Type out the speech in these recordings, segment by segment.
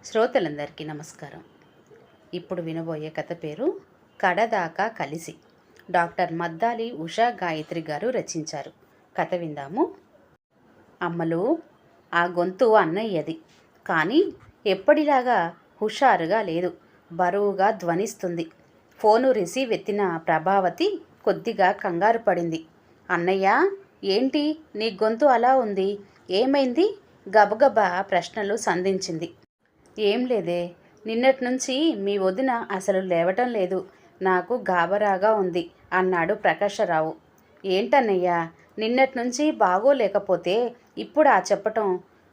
శ్రోతలందరికీ నమస్కారం. ఇప్పుడు వినబోయే కథ పేరు కడదాకా కలిసి. డాక్టర్ మద్దాలి ఉషా గాయత్రి గారు రచించారు. కథ విందాము. అమ్మలు, ఆ గొంతు అన్నయ్యది, కానీ ఎప్పటిలాగా హుషారుగా లేదు, బరువుగా ధ్వనిస్తుంది. ఫోను రిసీవ్ ఎత్తిన ప్రభావతి కొద్దిగా కంగారు పడింది. అన్నయ్య, ఏంటి నీ గొంతు అలా ఉంది, ఏమైంది? గబగబా ప్రశ్నలు సంధించింది. ఏం లేదే, నిన్నటి నుంచి మీ వదిన అసలు లేవటం లేదు, నాకు గాబరాగా ఉంది అన్నాడు ప్రకాశరావు. ఏంటన్నయ్యా, నిన్నటి నుంచి బాగోలేకపోతే ఇప్పుడు చెప్పటం?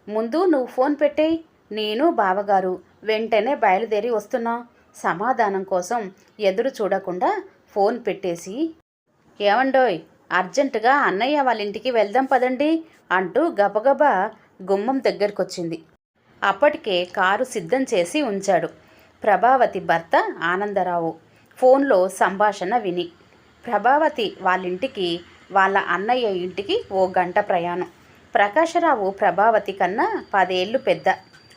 ముందు నువ్వు ఫోన్ పెట్టేయి, నేను బావగారు వెంటనే బయలుదేరి వస్తున్నాం. సమాధానం కోసం ఎదురు చూడకుండా ఫోన్ పెట్టేసి, ఏమండోయ్, అర్జెంటుగా అన్నయ్య వాళ్ళ ఇంటికి వెళ్దాం పదండి అంటూ గబగబా గుమ్మం దగ్గరకొచ్చింది. అప్పటికే కారు సిద్ధం చేసి ఉంచాడు. ప్రభావతి భర్త ఆనందరావు ఫోన్లో సంభాషణ విని, ప్రభావతి వాళ్ళింటికి వాళ్ళ అన్నయ్య ఇంటికి 1 గంట ప్రయాణం. ప్రకాశరావు ప్రభావతి కన్నా 10 ఏళ్ళు పెద్ద.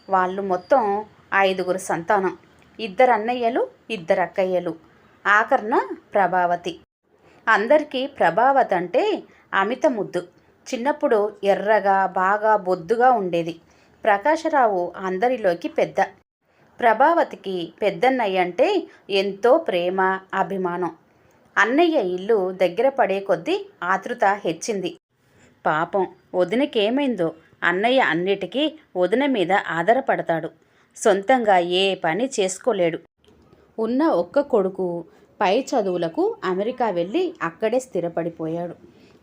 వాళ్ళు మొత్తం 5గురు సంతానం. 2 అన్నయ్యలు, 2 అక్కయ్యలు, ఆఖర్న ప్రభావతి. అందరికీ ప్రభావతి అంటే అమిత ముద్దు. చిన్నప్పుడు ఎర్రగా బాగా బొద్దుగా ఉండేది. ప్రకాశరావు అందరిలోకి పెద్ద. ప్రభావతికి పెద్దన్నయ్య అంటే ఎంతో ప్రేమ, అభిమానం. అన్నయ్య ఇల్లు దగ్గర పడే కొద్దీ ఆతృత హెచ్చింది. పాపం వదినకేమైందో, అన్నయ్య అన్నిటికీ వదిన మీద ఆధారపడతాడు. సొంతంగా ఏ పని చేసుకోలేడు. ఉన్న ఒక్క కొడుకు పై చదువులకు అమెరికా వెళ్ళి అక్కడే స్థిరపడిపోయాడు.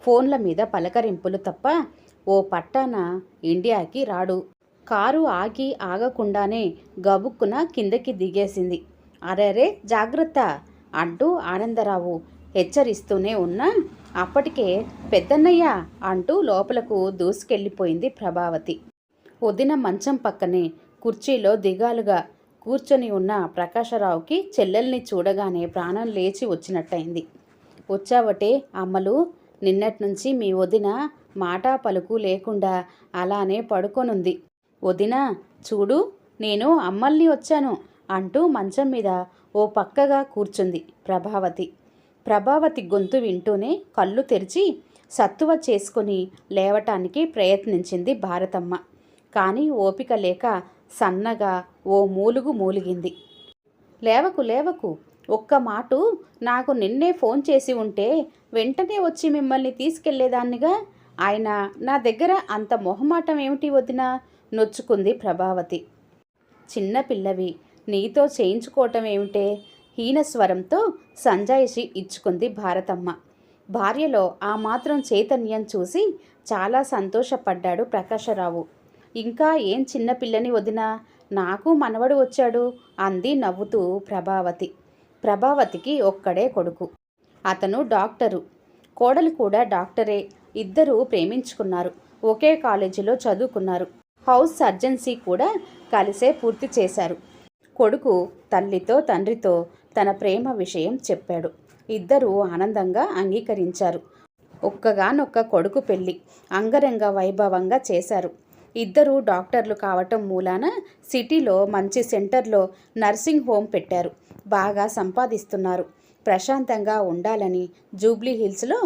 ఫోన్ల మీద పలకరింపులు తప్ప ఓ పట్టాన ఇండియాకి రాడు. కారు ఆగకుండానే గబుక్కున కిందకి దిగేసింది. అరెరే జాగ్రత్త అంటూ ఆనందరావు హెచ్చరిస్తూనే ఉన్నా అప్పటికే పెద్దన్నయ్య అంటూ లోపలకు దూసుకెళ్ళిపోయింది ప్రభావతి. వదిన మంచం పక్కనే కుర్చీలో దిగాలుగా కూర్చొని ఉన్న ప్రకాశరావుకి చెల్లెల్ని చూడగానే ప్రాణం లేచి వచ్చినట్టయింది. వచ్చావటే అమ్మలు, నిన్నటి నుంచి మీ వదిన మాటా పలుకు లేకుండా అలానే పడుకొనుంది. వదినా చూడు, నేను అమ్మల్ని వచ్చాను అంటూ మంచం మీద ఓ పక్కగా కూర్చుంది ప్రభావతి. ప్రభావతి గొంతు వింటూనే కళ్ళు తెరిచి సత్తువ చేసుకుని లేవటానికి ప్రయత్నించింది భారతమ్మ. కానీ ఓపిక లేక సన్నగా ఓ మూలుగు మూలిగింది. లేవకు లేవకు, ఒక్క మాటు నాకు నిన్నే ఫోన్ చేసి ఉంటే వెంటనే వచ్చి మిమ్మల్ని తీసుకెళ్లేదాన్నిగా. ఆయన నా దగ్గర అంత మొహమాటం ఏమిటి వదినా? నొచ్చుకుంది ప్రభావతి. చిన్నపిల్లవి, నీతో చేయించుకోవటం ఏమిటే? హీనస్వరంతో సంజాయిషి ఇచ్చుకుంది భారతమ్మ. భార్యలో ఆ మాత్రం చైతన్యం చూసి చాలా సంతోషపడ్డాడు ప్రకాశరావు. ఇంకా ఏం చిన్నపిల్లని వదినా, నాకు మనవడు వచ్చాడు అంది నవ్వుతూ ప్రభావతి. ప్రభావతికి ఒక్కడే కొడుకు. అతను డాక్టరు, కోడలు కూడా డాక్టరే. ఇద్దరూ ప్రేమించుకున్నారు, ఒకే కాలేజీలో చదువుకున్నారు. హౌస్ సర్జన్సీ కూడా కలిసే పూర్తి చేశారు. కొడుకు తల్లితో తండ్రితో తన ప్రేమ విషయం చెప్పాడు. ఇద్దరూ ఆనందంగా అంగీకరించారు. ఒక్కగానొక్క కొడుకు పెళ్లి అంగరంగ వైభవంగా చేశారు. ఇద్దరూ డాక్టర్లు కావటం మూలాన సిటీలో మంచి సెంటర్లో నర్సింగ్ హోమ్ పెట్టారు. బాగా సంపాదిస్తున్నారు. ప్రశాంతంగా ఉండాలని జూబ్లీ హిల్స్లో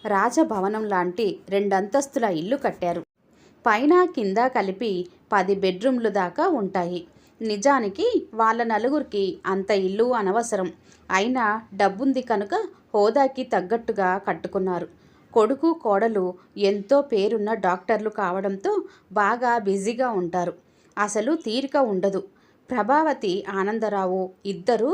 రాజభవనం లాంటి 2 అంతస్తుల ఇల్లు కట్టారు. పైన కింద కలిపి 10 బెడ్రూమ్లు దాకా ఉంటాయి. నిజానికి వాళ్ళ నలుగురికి అంత ఇల్లు అనవసరం. అయినా డబ్బుంది కనుక హోదాకి తగ్గట్టుగా కట్టుకున్నారు. కొడుకు కోడలు ఎంతో పేరున్న డాక్టర్లు కావడంతో బాగా బిజీగా ఉంటారు. అసలు తీరిక ఉండదు. ప్రభావతి, ఆనందరావు ఇద్దరూ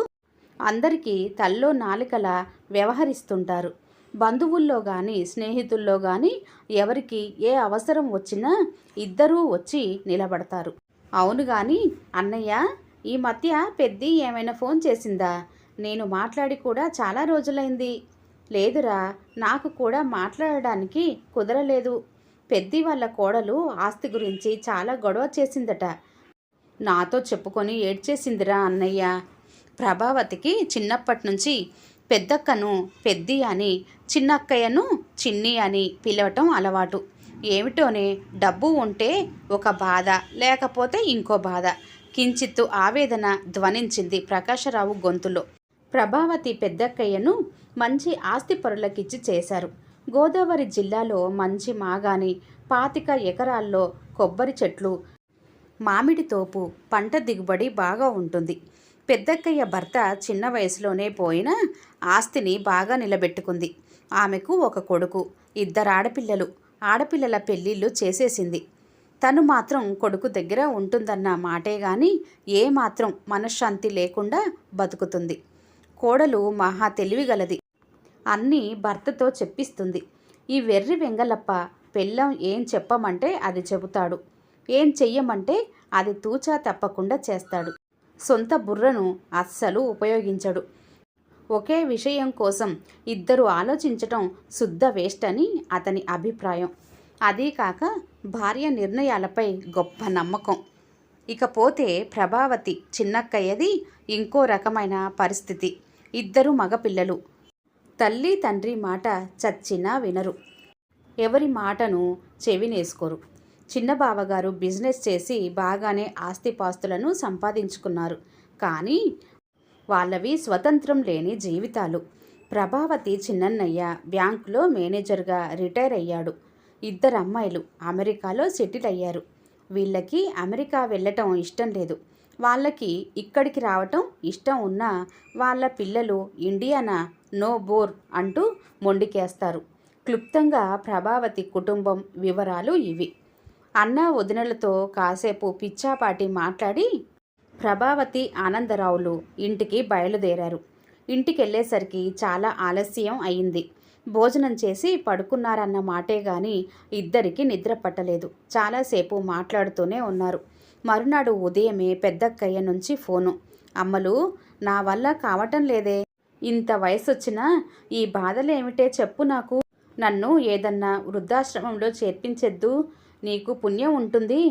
అందరికీ తల్లో నాలికలా వ్యవహరిస్తుంటారు. బంధువుల్లో కానీ స్నేహితుల్లో కానీ ఎవరికి ఏ అవసరం వచ్చినా ఇద్దరూ వచ్చి నిలబడతారు. అవును కానీ అన్నయ్య, ఈ మధ్య పెద్ది ఏమైనా ఫోన్ చేసిందా? నేను మాట్లాడి కూడా చాలా రోజులైంది. లేదురా, నాకు కూడా మాట్లాడడానికి కుదరలేదు. పెద్ది వాళ్ళ కోడలు ఆస్తి గురించి చాలా గొడవ చేసిందట. నాతో చెప్పుకొని ఏడ్చేసిందిరా అన్నయ్య. ప్రభావతికి చిన్నప్పటి నుంచి పెద్దక్కను పెద్ది అని, చిన్నక్కయ్యను చిన్ని అని పిలవటం అలవాటు. ఏమిటోనే, డబ్బు ఉంటే ఒక బాధ, లేకపోతే ఇంకో బాధ. కించిత్తు ఆవేదన ధ్వనించింది ప్రకాశరావు గొంతులో. ప్రభావతి పెద్దక్కయ్యను మంచి ఆస్తిపరులకిచ్చి చేశారు. గోదావరి జిల్లాలో మంచి మాగాని, 25 ఎకరాల్లో కొబ్బరి చెట్లు, మామిడి తోపు, పంట దిగుబడి బాగా ఉంటుంది. పెద్దక్కయ్య భర్త చిన్న వయసులోనే పోయిన ఆస్తిని బాగా నిలబెట్టుకుంది. ఆమెకు ఒక కొడుకు, 2 ఆడపిల్లలు. ఆడపిల్లల పెళ్ళిళ్ళు చేసేసింది. తను మాత్రం కొడుకు దగ్గర ఉంటుందన్న మాటే గాని ఏమాత్రం మనశ్శాంతి లేకుండా బతుకుతుంది. కోడలు మహా తెలివిగలది. అన్నీ భర్తతో చెప్పిస్తుంది. ఈ వెర్రి వెంగలప్ప పెళ్ళం ఏం చెప్పమంటే అది చెబుతాడు, ఏం చెయ్యమంటే అది తూచా తప్పకుండా చేస్తాడు. సొంత బుర్రను అస్సలు ఉపయోగించడు. ఒకే విషయం కోసం ఇద్దరు ఆలోచించటం శుద్ధ వేస్ట్ అని అతని అభిప్రాయం. అదీ కాక భార్య నిర్ణయాలపై గొప్ప నమ్మకం. ఇకపోతే ప్రభావతి చిన్నక్కయ్యది ఇంకో రకమైన పరిస్థితి. 2 మగపిల్లలు. తల్లి తండ్రి మాట చచ్చినా వినరు. ఎవరి మాటను చెవినేసుకోరు. చిన్న బావగారు బిజినెస్ చేసి బాగానే ఆస్తిపాస్తులను సంపాదించుకున్నారు. కానీ వాళ్ళవి స్వతంత్రం లేని జీవితాలు. ప్రభావతి చిన్నన్నయ్య బ్యాంకులో మేనేజర్గా రిటైర్ అయ్యాడు. 2 అమ్మాయిలు అమెరికాలో సెటిల్ అయ్యారు. వీళ్ళకి అమెరికా వెళ్ళటం ఇష్టం లేదు. వాళ్ళకి ఇక్కడికి రావటం ఇష్టం ఉన్నా వాళ్ళ పిల్లలు ఇండియానా, నో బోర్ అంటూ మొండికేస్తారు. క్లుప్తంగా ప్రభావతి కుటుంబం వివరాలు ఇవి. అన్న వదినలతో కాసేపు పిచ్చాపాటి మాట్లాడి ప్రభావతి ఆనందరావులు ఇంటికి బయలుదేరారు. ఇంటికెళ్ళేసరికి చాలా ఆలస్యం అయింది. భోజనం చేసి పడుకున్నారన్న మాటే గాని ఇద్దరికి నిద్ర పట్టలేదు. చాలాసేపు మాట్లాడుతూనే ఉన్నారు. మరునాడు ఉదయమే పెద్దక్కయ్య నుంచి ఫోను. అమ్మలు, నా వల్ల కావటం లేదే. ఇంత వయసొచ్చినా ఈ బాధలేమిటే చెప్పు నాకు. నన్ను ఏదన్నా వృద్ధాశ్రమంలో చేర్పించెద్దు, నీకు పుణ్యం ఉంటుంది.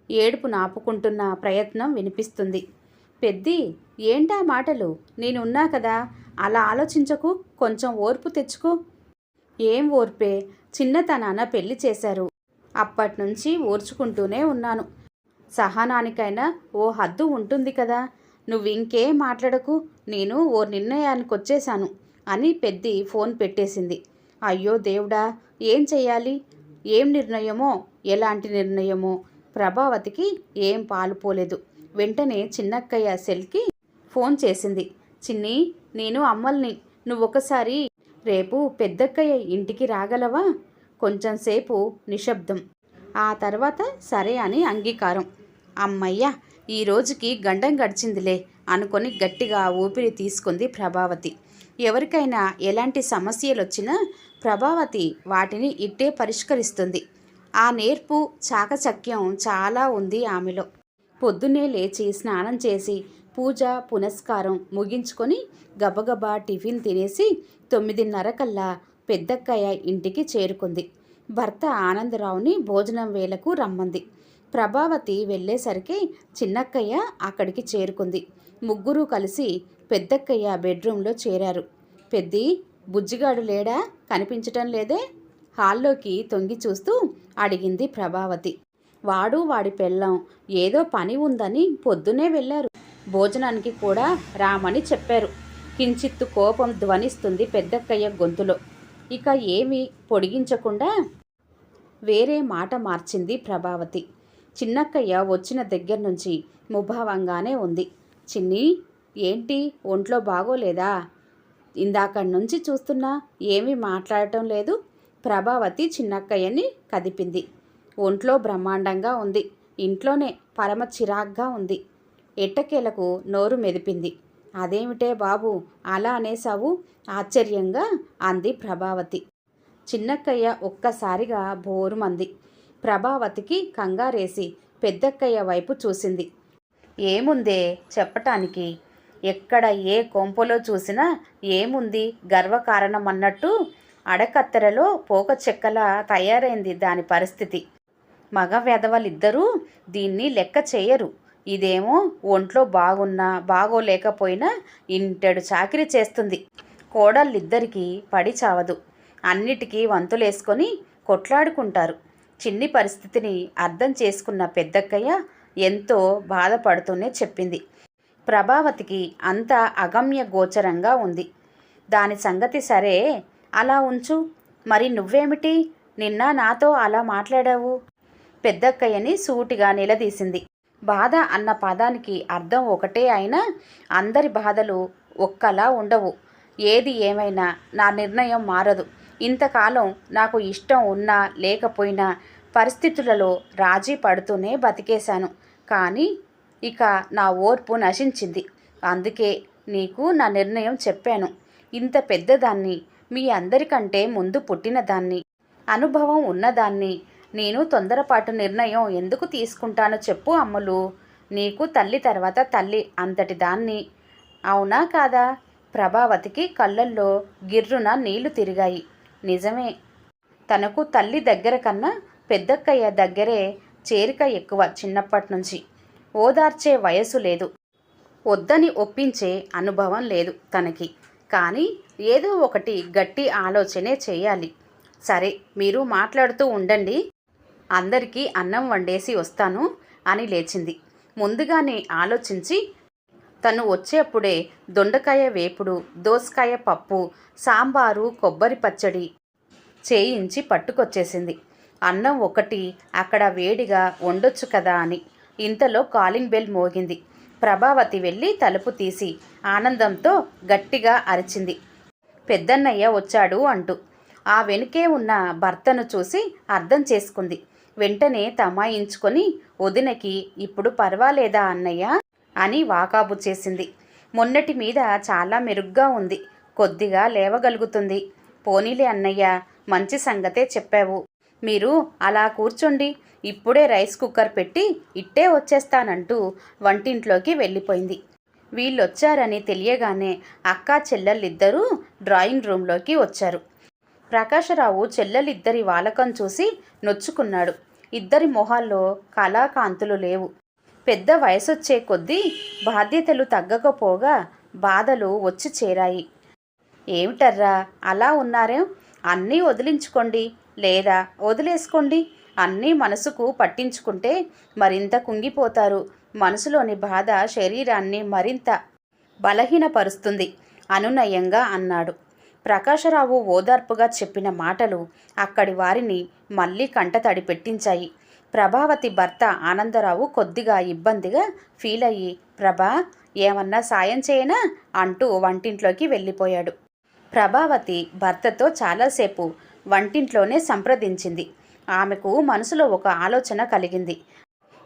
ఏడుపు నాపుకుంటున్న ప్రయత్నం వినిపిస్తుంది. పెద్ది, ఏంటా మాటలు? నేనున్నా కదా, అలా ఆలోచించకు, కొంచెం ఓర్పు తెచ్చుకో. ఏం ఓర్పే, చిన్నతనాన పెళ్లి చేశారు. అప్పట్నుంచి ఓర్చుకుంటూనే ఉన్నాను. సహనానికైనా ఓ హద్దు ఉంటుంది కదా. నువ్వింకేం మాట్లాడకు, నేను ఓ నిర్ణయానికొచ్చేశాను అని పెద్ది ఫోన్ పెట్టేసింది. అయ్యో దేవుడా, ఏం చెయ్యాలి? ఏం నిర్ణయమో, ఎలాంటి నిర్ణయమో ప్రభావతికి ఏం పాలుపోలేదు. వెంటనే చిన్నక్కయ్య సెల్కి ఫోన్ చేసింది. చిన్ని, నేను అమ్మల్ని, నువ్వొకసారి రేపు పెద్దక్కయ్య ఇంటికి రాగలవా? కొంచెంసేపు నిశ్శబ్దం. ఆ తర్వాత సరే అని అంగీకారం. అమ్మయ్య, ఈ రోజుకి గండం గడిచిందిలే అనుకొని గట్టిగా ఊపిరి తీసుకుంది ప్రభావతి. ఎవరికైనా ఎలాంటి సమస్యలొచ్చినా ప్రభావతి వాటిని ఇట్టే పరిష్కరిస్తుంది. ఆ నేర్పు, చాకచక్యం చాలా ఉంది ఆమెలో. పొద్దున్నే లేచి స్నానం చేసి పూజ పునస్కారం ముగించుకొని గబగబా టిఫిన్ తినేసి 9:30 కల్లా పెద్దక్కయ్య ఇంటికి చేరుకుంది. భర్త ఆనందరావుని భోజనం వేళకు రమ్మంది. ప్రభావతి వెళ్ళేసరికి చిన్నక్కయ్య అక్కడికి చేరుకుంది. ముగ్గురు కలిసి పెద్దక్కయ్య బెడ్రూమ్లో చేరారు. పెద్ది, బుజ్జిగాడు లేడా? కనిపించటం లేదే? హాల్లోకి తొంగి చూస్తూ అడిగింది ప్రభావతి. వాడు వాడి పెళ్ళాం ఏదో పని ఉందని పొద్దునే వెళ్ళారు. భోజనానికి కూడా రామని చెప్పారు. కించిత్తు కోపం ధ్వనిస్తుంది పెద్దక్కయ్య గొంతులో. ఇక ఏమీ పొడిగించకుండా వేరే మాట మార్చింది ప్రభావతి. చిన్నక్కయ్య వచ్చిన దగ్గర నుంచి ముభావంగానే ఉంది. చిన్ని, ఏంటి ఒంట్లో బాగోలేదా? ఇందాకడి నుంచి చూస్తున్నా ఏమీ మాట్లాడటం లేదు. ప్రభావతి చిన్నక్కయ్యని కదిపింది. ఒంట్లో బ్రహ్మాండంగా ఉంది. ఇంట్లోనే పరమ చిరాగ్గా ఉంది. ఎట్టకేలకు నోరు మెదిపింది. అదేమిటే బాబు అలా అనేసావు? ఆశ్చర్యంగా అంది ప్రభావతి. చిన్నక్కయ్య ఒక్కసారిగా బోరుమంది. ప్రభావతికి కంగారేసి పెద్దక్కయ్య వైపు చూసింది. ఏముందే చెప్పటానికి? ఎక్కడ ఏ కొంపలో చూసినా ఏముంది గర్వకారణం అన్నట్టు అడకత్తెరలో పోక చెక్కలా తయారైంది దాని పరిస్థితి. మగ వెధవలిద్దరూ దీన్ని లెక్క చేయరు. ఇదేమో ఒంట్లో బాగున్నా బాగోలేకపోయినా ఇంటెడు చాకిరీ చేస్తుంది. కోడళ్ళిద్దరికీ పడి చావదు. అన్నిటికీ వంతులేసుకొని కొట్లాడుకుంటారు. చిన్ని పరిస్థితిని అర్థం చేసుకున్న పెద్దక్కయ్య ఎంతో బాధపడుతూనే చెప్పింది. ప్రభావతికి అంతా అగమ్య గోచరంగా ఉంది. దాని సంగతి సరే, అలా ఉంచు. మరి నువ్వేమిటి నిన్న నాతో అలా మాట్లాడావు? పెద్దక్కయ్యని సూటిగా నిలదీసింది. బాధ అన్న పదానికి అర్థం ఒకటే అయినా అందరి బాధలు ఒక్కలా ఉండవు. ఏది ఏమైనా నా నిర్ణయం మారదు. ఇంతకాలం నాకు ఇష్టం ఉన్నా లేకపోయినా పరిస్థితులలో రాజీ పడుతూనే బతికేశాను. కానీ ఇక నా ఓర్పు నశించింది. అందుకే నీకు నా నిర్ణయం చెప్పాను. ఇంత పెద్దదాన్ని, మీ అందరికంటే ముందు పుట్టినదాన్ని, అనుభవం ఉన్నదాన్ని, నేను తొందరపాటు నిర్ణయం ఎందుకు తీసుకుంటానో చెప్పు అమ్ములు. నీకు తల్లి తర్వాత తల్లి అంతటి దాన్ని. అవునా కాదా? ప్రభావతికి కళ్ళల్లో గిర్రున నీళ్లు తిరిగాయి. నిజమే. తనకు తల్లి దగ్గర కన్నా పెద్దక్కయ్య దగ్గరే చేరిక ఎక్కువ. చిన్నప్పటి నుంచి ఓదార్చే వయసు లేదు, వద్దని ఒప్పించే అనుభవం లేదు తనకి. కానీ ఏదో ఒకటి గట్టి ఆలోచనే చేయాలి. సరే, మీరు మాట్లాడుతూ ఉండండి, అందరికీ అన్నం వండేసి వస్తాను అని లేచింది. ముందుగానే ఆలోచించి తను వచ్చేప్పుడే దొండకాయ వేపుడు, దోసకాయ పప్పు, సాంబారు, కొబ్బరి పచ్చడి చేయించి పట్టుకొచ్చేసింది. అన్నం ఒకటి అక్కడ వేడిగా వండొచ్చు కదా అని. ఇంతలో కాలింగ్ బెల్ మోగింది. ప్రభావతి వెళ్ళి తలుపు తీసి ఆనందంతో గట్టిగా అరిచింది, పెద్దన్నయ్య వచ్చాడు అంటూ. ఆ వెనుకే ఉన్న భర్తను చూసి అర్థం చేసుకుంది. వెంటనే తమాయించుకొని, వదినకి ఇప్పుడు పర్వాలేదా అన్నయ్య అని వాకాబు చేసింది. మొన్నటి మీద చాలా మెరుగ్గా ఉంది, కొద్దిగా లేవగలుగుతుంది. పోనీలే అన్నయ్య, మంచి సంగతే చెప్పావు. మీరు అలా కూర్చోండి, ఇప్పుడే రైస్ కుక్కర్ పెట్టి ఇట్టే వచ్చేస్తానంటూ వంటింట్లోకి వెళ్ళిపోయింది. వీళ్ళొచ్చారని తెలియగానే అక్కా చెల్లెళ్ళిద్దరూ డ్రాయింగ్ రూంలోకి వచ్చారు. ప్రకాశరావు చెల్లెలిద్దరి వాలకం చూసి నొచ్చుకున్నాడు. ఇద్దరి మొహాల్లో కళాకాంతులు లేవు. పెద్ద వయసొచ్చే కొద్దీ బాధ్యతలు తగ్గకపోగా బాధలు వచ్చి చేరాయి. ఏమిటర్రా అలా ఉన్నారేం? అన్నీ వదిలించుకోండి, లేదా వదిలేసుకోండి. అన్నీ మనసుకు పట్టించుకుంటే మరింత కుంగిపోతారు. మనసులోని బాధ శరీరాన్ని మరింత బలహీనపరుస్తుంది అనునయంగా అన్నాడు. ప్రకాశరావు ఓదార్పుగా చెప్పిన మాటలు అక్కడి వారిని మళ్ళీ కంటతడి పెట్టించాయి. ప్రభావతి భర్త ఆనందరావు కొద్దిగా ఇబ్బందిగా ఫీల్ అయ్యి, ప్రభా, ఏమన్నా సాయం చేయనా అంటూ వంటింట్లోకి వెళ్ళిపోయాడు. ప్రభావతి భర్తతో చాలాసేపు వంటింట్లోనే సంప్రదించింది. ఆమెకు మనసులో ఒక ఆలోచన కలిగింది.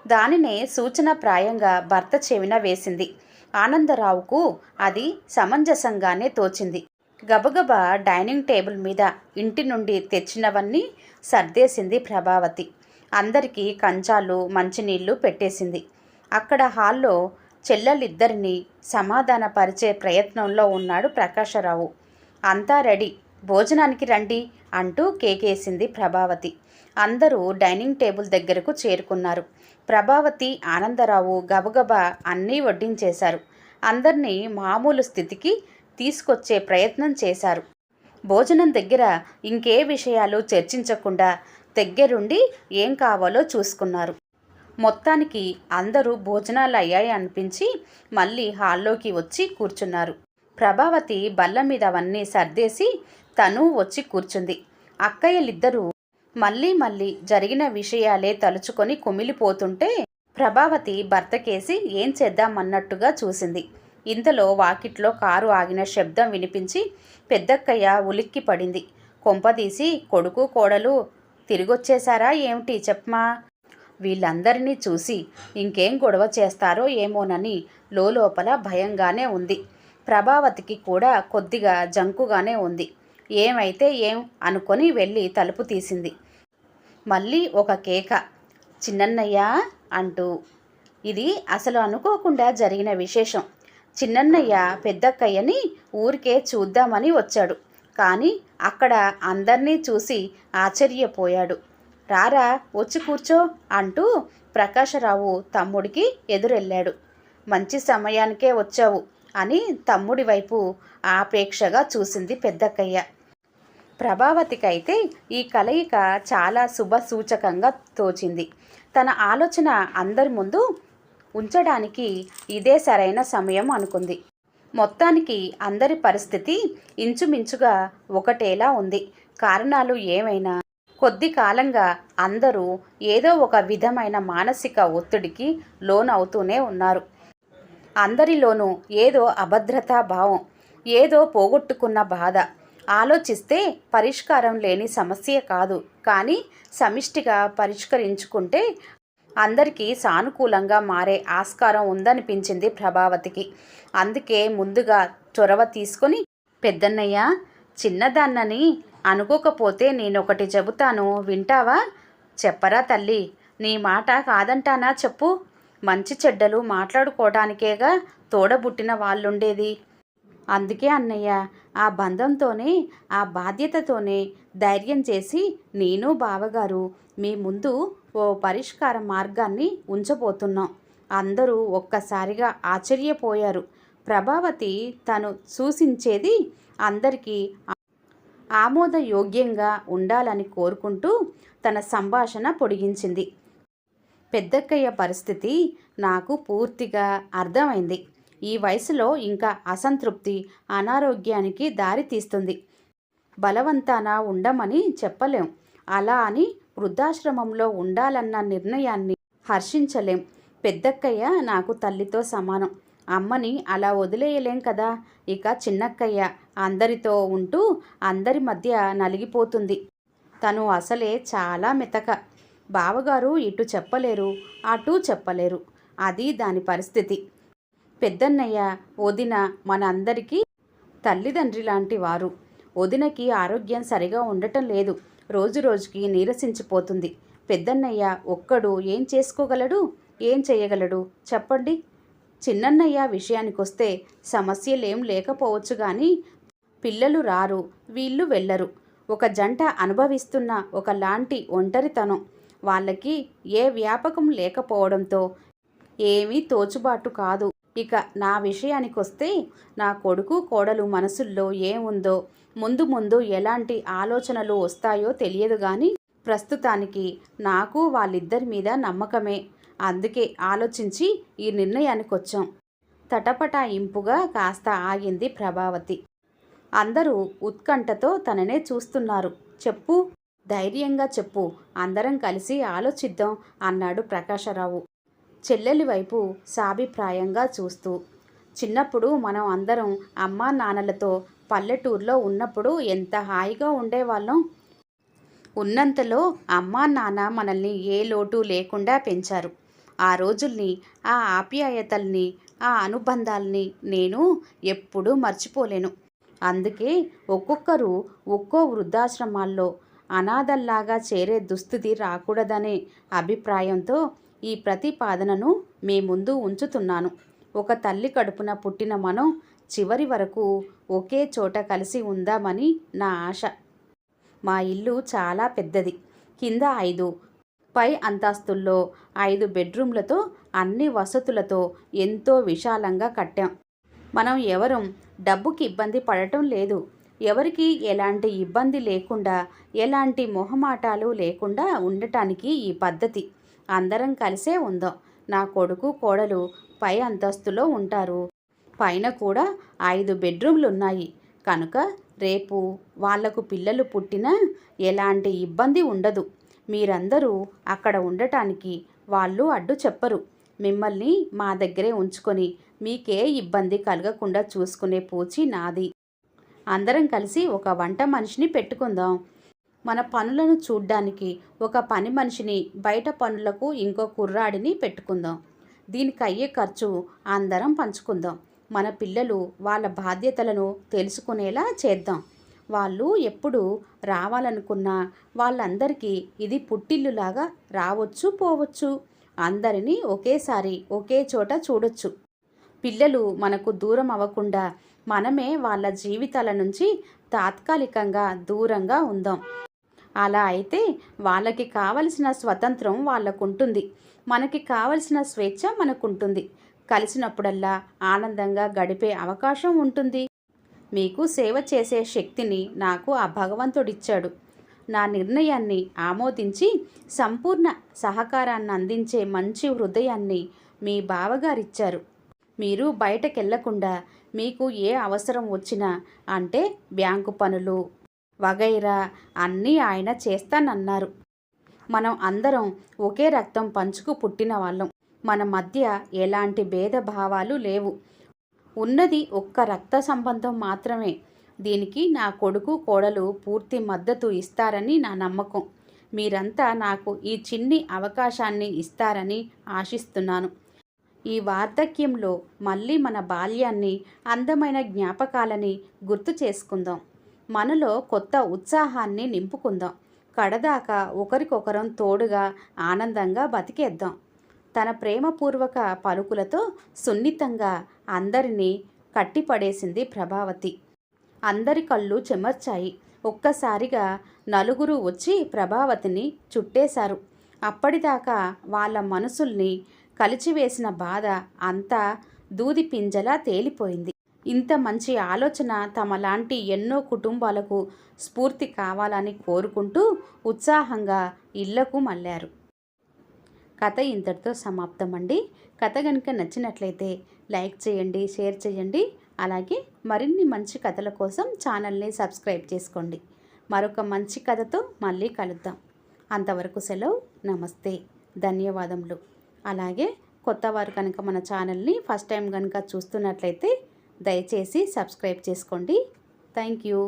దానినే సూచనప్రాయంగా భర్త చెవిన వేసింది. ఆనందరావుకు అది సమంజసంగానే తోచింది. గబగబా డైనింగ్ టేబుల్ మీద ఇంటి నుండి తెచ్చినవన్నీ సర్దేసింది ప్రభావతి. అందరికీ కంచాలు, మంచినీళ్లు పెట్టేసింది. అక్కడ హాల్లో చెల్లెలిద్దరినీ సమాధానపరిచే ప్రయత్నంలో ఉన్నాడు ప్రకాశరావు. అంతా రెడీ, భోజనానికి రండి అంటూ కేకేసింది ప్రభావతి. అందరూ డైనింగ్ టేబుల్ దగ్గరకు చేరుకున్నారు. ప్రభావతి, ఆనందరావు గబగబా అన్నీ వడ్డించేశారు. అందరినీ మామూలు స్థితికి తీసుకొచ్చే ప్రయత్నం చేశారు. భోజనం దగ్గర ఇంకే విషయాలు చర్చించకుండా దగ్గరుండి ఏం కావాలో చూసుకున్నారు. మొత్తానికి అందరూ భోజనాలు అయ్యాయి అనిపించి మళ్ళీ హాల్లోకి వచ్చి కూర్చున్నారు. ప్రభావతి బల్ల మీద అవన్నీ సర్దేసి తను వచ్చి కూర్చుంది. అక్కయ్యలిద్దరూ మళ్ళీ జరిగిన విషయాలే తలుచుకొని కుమిలిపోతుంటే ప్రభావతి భర్తకేసి ఏం చేద్దామన్నట్టుగా చూసింది. ఇంతలో వాకిట్లో కారు ఆగిన శబ్దం వినిపించి పెద్దక్కయ్య ఉలిక్కి పడింది. కొంపదీసి కొడుకు కోడలు తిరిగొచ్చేశారా ఏమిటి చెప్పమా? వీళ్ళందరినీ చూసి ఇంకేం గొడవ చేస్తారో ఏమోనని లోపల భయంగానే ఉంది. ప్రభావతికి కూడా కొద్దిగా జంకుగానే ఉంది. ఏమైతే ఏం అనుకొని వెళ్ళి తలుపు తీసింది. మళ్ళీ ఒక కేక, చిన్నన్నయ్య అంటూ. ఇది అసలు అనుకోకుండా జరిగిన విశేషం. చిన్నన్నయ్య పెద్దక్కయ్యని ఊరికే చూద్దామని వచ్చాడు. కానీ అక్కడ అందర్నీ చూసి ఆశ్చర్యపోయాడు. రారా, వచ్చి కూర్చో అంటూ ప్రకాశరావు తమ్ముడికి ఎదురెళ్ళాడు. మంచి సమయానికే వచ్చావు అని తమ్ముడి వైపు ఆపేక్షగా చూసింది పెద్దక్కయ్య. ప్రభావతికైతే ఈ కలయిక చాలా శుభ సూచకంగా తోచింది. తన ఆలోచన అందరి ముందు ఉంచడానికి ఇదే సరైన సమయం అనుకుంది. మొత్తానికి అందరి పరిస్థితి ఇంచుమించుగా ఒకటేలా ఉంది. కారణాలు ఏమైనా కొద్ది కాలంగా అందరూ ఏదో ఒక విధమైన మానసిక ఒత్తిడికి లోనవుతూనే ఉన్నారు. అందరిలోనూ ఏదో అభద్రతా భావం, ఏదో పోగొట్టుకున్న బాధ. ఆలోచిస్తే పరిష్కారం లేని సమస్య కాదు, కానీ సమిష్టిగా పరిష్కరించుకుంటే అందరికీ సానుకూలంగా మారే ఆస్కారం ఉందనిపించింది ప్రభావతికి. అందుకే ముందుగా చొరవ తీసుకొని, పెద్దన్నయ్య, చిన్నదాన్నని అనుకోకపోతే నేనొకటి చెబుతాను, వింటావా? చెప్పరా తల్లి, నీ మాట కాదంటానా చెప్పు. మంచి చెడ్డలు మాట్లాడుకోవడానికేగా తోడబుట్టిన వాళ్ళుండేది. అందుకే అన్నయ్య, ఆ బంధంతోనే, ఆ బాధ్యతతోనే ధైర్యం చేసి నేను బావగారు మీ ముందు ఓ పరిష్కార మార్గాన్ని ఉంచబోతున్నాం. అందరూ ఒక్కసారిగా ఆశ్చర్యపోయారు. ప్రభావతి తను సూచించేది అందరికీ ఆమోదయోగ్యంగా ఉండాలని కోరుకుంటూ తన సంభాషణ పొడిగించింది. పెద్దక్కయ్య పరిస్థితి నాకు పూర్తిగా అర్థమైంది. ఈ వయసులో ఇంకా అసంతృప్తి అనారోగ్యానికి దారి తీస్తుంది. బలవంతాన ఉండమని చెప్పలేం. అలా అని వృద్ధాశ్రమంలో ఉండాలన్న నిర్ణయాన్ని హర్షించలేం. పెద్దక్కయ్య నాకు తల్లితో సమానం. అమ్మని అలా వదిలేయలేం కదా. ఇక చిన్నక్కయ్య అందరితో ఉంటూ అందరి మధ్య నలిగిపోతుంది. తను అసలే చాలా మెతక. బావగారు ఇటు చెప్పలేరు, అటు చెప్పలేరు. అది దాని పరిస్థితి. పెద్దన్నయ్య, వదిన మన అందరికీ తల్లిదండ్రి లాంటి వారు. వదినకి ఆరోగ్యం సరిగా ఉండటం లేదు. రోజు రోజుకి నీరసించిపోతుంది. పెద్దన్నయ్య ఒక్కడు ఏం చేసుకోగలడు, ఏం చేయగలడు చెప్పండి. చిన్నన్నయ్య విషయానికొస్తే సమస్యలేం లేకపోవచ్చు, కానీ పిల్లలు రారు, వీళ్ళు వెళ్ళరు. ఒక జంట అనుభవిస్తున్న ఒకలాంటి ఒంటరితనం. వాళ్ళకి ఏ వ్యాపకం లేకపోవడంతో ఏమీ తోచుబాటు కాదు. ఇక నా విషయానికొస్తే నా కొడుకు కోడలు మనసుల్లో ఏముందో, ముందు ముందు ఎలాంటి ఆలోచనలు వస్తాయో తెలియదు, కానీ ప్రస్తుతానికి నాకు వాళ్ళిద్దరి మీద నమ్మకమే. అందుకే ఆలోచించి ఈ నిర్ణయానికి వచ్చాం. తటపటాయింపుగా కాస్త ఆగింది ప్రభావతి. అందరూ ఉత్కంఠతో తననే చూస్తున్నారు. చెప్పు, ధైర్యంగా చెప్పు, అందరం కలిసి ఆలోచిద్దాం అన్నాడు ప్రకాశరావు చెల్లెలి వైపు సాభిప్రాయంగా చూస్తూ. చిన్నప్పుడు మనం అందరం అమ్మా నాన్నలతో పల్లెటూరులో ఉన్నప్పుడు ఎంత హాయిగా ఉండేవాళ్ళం. ఉన్నంతలో అమ్మా నాన్న మనల్ని ఏ లోటు లేకుండా పెంచారు. ఆ రోజుల్ని, ఆ ఆప్యాయతల్ని, ఆ అనుబంధాల్ని నేను ఎప్పుడూ మర్చిపోలేను. అందుకే ఒక్కొక్కరు ఒక్కో వృద్ధాశ్రమాల్లో అనాథల్లాగా చేరే దుస్థితి రాకూడదనే అభిప్రాయంతో ఈ ప్రతిపాదనను మీ ముందు ఉంచుతున్నాను. ఒక తల్లి కడుపున పుట్టిన మనం చివరి వరకు ఒకే చోట కలిసి ఉందామని నా ఆశ. మా ఇల్లు చాలా పెద్దది. కింద 5, పై అంతస్తుల్లో 5 బెడ్రూమ్లతో, అన్ని వసతులతో ఎంతో విశాలంగా కట్టాం. మనం ఎవరం డబ్బుకి ఇబ్బంది పడటం లేదు. ఎవరికి ఎలాంటి ఇబ్బంది లేకుండా, ఎలాంటి మొహమాటాలు లేకుండా ఉండటానికి ఈ పద్ధతి. అందరం కలిసే ఉందాం. నా కొడుకు కోడలు పై అంతస్తులో ఉంటారు. పైన కూడా 5 బెడ్రూమ్లున్నాయి. కనుక రేపు వాళ్లకు పిల్లలు పుట్టినా ఎలాంటి ఇబ్బంది ఉండదు. మీరందరూ అక్కడ ఉండటానికి వాళ్ళు అడ్డు చెప్పరు. మిమ్మల్ని మా దగ్గరే ఉంచుకొని మీకే ఇబ్బంది కలగకుండా చూసుకునే పూచి నాది. అందరం కలిసి ఒక వంట మనిషిని పెట్టుకుందాం. మన పనులను చూడ్డానికి ఒక పని మనిషిని, బయట పనులకు ఇంకో కుర్రాడిని పెట్టుకుందాం. దీనికి అయ్యే ఖర్చు అందరం పంచుకుందాం. మన పిల్లలు వాళ్ళ బాధ్యతలను తెలుసుకునేలా చేద్దాం. వాళ్ళు ఎప్పుడు రావాలనుకున్నా వాళ్ళందరికీ ఇది పుట్టిల్లులాగా రావచ్చు పోవచ్చు. అందరినీ ఒకేసారి ఒకే చోట చూడొచ్చు. పిల్లలు మనకు దూరం అవ్వకుండా మనమే వాళ్ళ జీవితాల నుంచి తాత్కాలికంగా దూరంగా ఉందాం. అలా అయితే వాళ్ళకి కావలసిన స్వతంత్రం వాళ్ళకుంటుంది, మనకి కావలసిన స్వేచ్ఛ మనకుంటుంది. కలిసినప్పుడల్లా ఆనందంగా గడిపే అవకాశం ఉంటుంది. మీకు సేవ చేసే శక్తిని నాకు ఆ భగవంతుడిచ్చాడు. నా నిర్ణయాన్ని ఆమోదించి సంపూర్ణ సహకారాన్ని అందించే మంచి హృదయాన్ని మీ బావగారిచ్చారు. మీరు బయటకెళ్లకుండా మీకు ఏ అవసరం వచ్చినా, అంటే బ్యాంకు పనులు వగైరా అన్నీ ఆయన చేస్తానన్నారు. మనం అందరం ఒకే రక్తం పంచుకు పుట్టిన వాళ్ళం. మన మధ్య ఎలాంటి భేదభావాలు లేవు. ఉన్నది ఒక్క రక్త సంబంధం మాత్రమే. దీనికి నా కొడుకు కోడలు పూర్తి మద్దతు ఇస్తారని నా నమ్మకం. మీరంతా నాకు ఈ చిన్ని అవకాశాన్ని ఇస్తారని ఆశిస్తున్నాను. ఈ వార్ధక్యంలో మళ్ళీ మన బాల్యాన్ని, అందమైన జ్ఞాపకాలని గుర్తు చేసుకుందాం. మనలో కొత్త ఉత్సాహాన్ని నింపుకుందాం. కడదాకా ఒకరికొకరం తోడుగా ఆనందంగా బతికేద్దాం. తన ప్రేమపూర్వక పలుకులతో సున్నితంగా అందరినీ కట్టిపడేసింది ప్రభావతి. అందరి కళ్ళు చెమర్చాయి. ఒక్కసారిగా నలుగురు వచ్చి ప్రభావతిని చుట్టేశారు. అప్పటిదాకా వాళ్ళ మనసుల్ని కలిచివేసిన బాధ అంతా దూది పింజలా తేలిపోయింది. ఇంత మంచి ఆలోచన తమలాంటి ఎన్నో కుటుంబాలకు స్ఫూర్తి కావాలని కోరుకుంటూ ఉత్సాహంగా ఇళ్లకు మళ్ళారు. కథ ఇంతటితో సమాప్తం అండి. కథ కనుక నచ్చినట్లయితే లైక్ చేయండి, షేర్ చేయండి. అలాగే మరిన్ని మంచి కథల కోసం ఛానల్ని సబ్స్క్రైబ్ చేసుకోండి. మరొక మంచి కథతో మళ్ళీ కలుద్దాం. అంతవరకు సెలవు. నమస్తే, ధన్యవాదములు. అలాగే కొత్తవారు కనుక మన ఛానల్ని ఫస్ట్ టైం కనుక చూస్తున్నట్లయితే దయచేసి సబ్స్క్రైబ్ చేసుకోండి. Thank you.